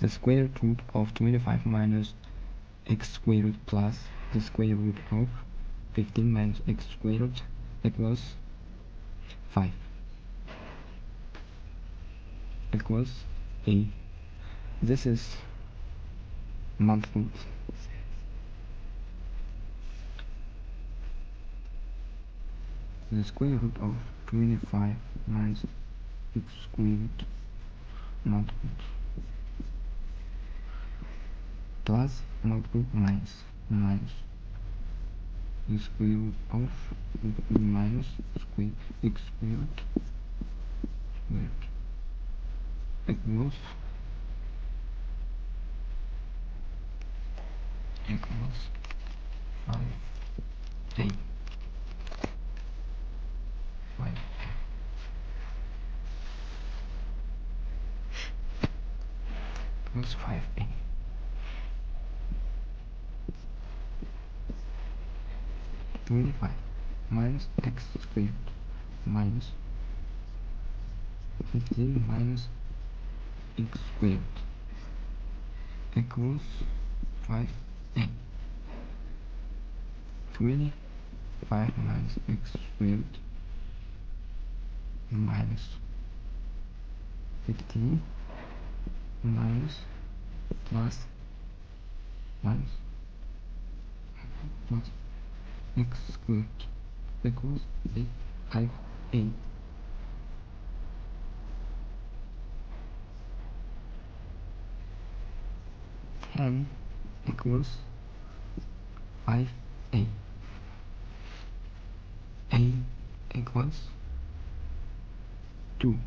the square root of 25 minus x squared plus the square root of 15 minus x squared equals 5 equals a. This is multiple. The square root of 25 minus x squared multiple plus multiple minus the square root of minus square x squared equals 5a. 5 plus 5a. Minus x squared minus 15 minus x squared equals 5a. 25 minus x squared minus 15 minus plus x squared equals 5a. 10 equals 5a. A equals 2.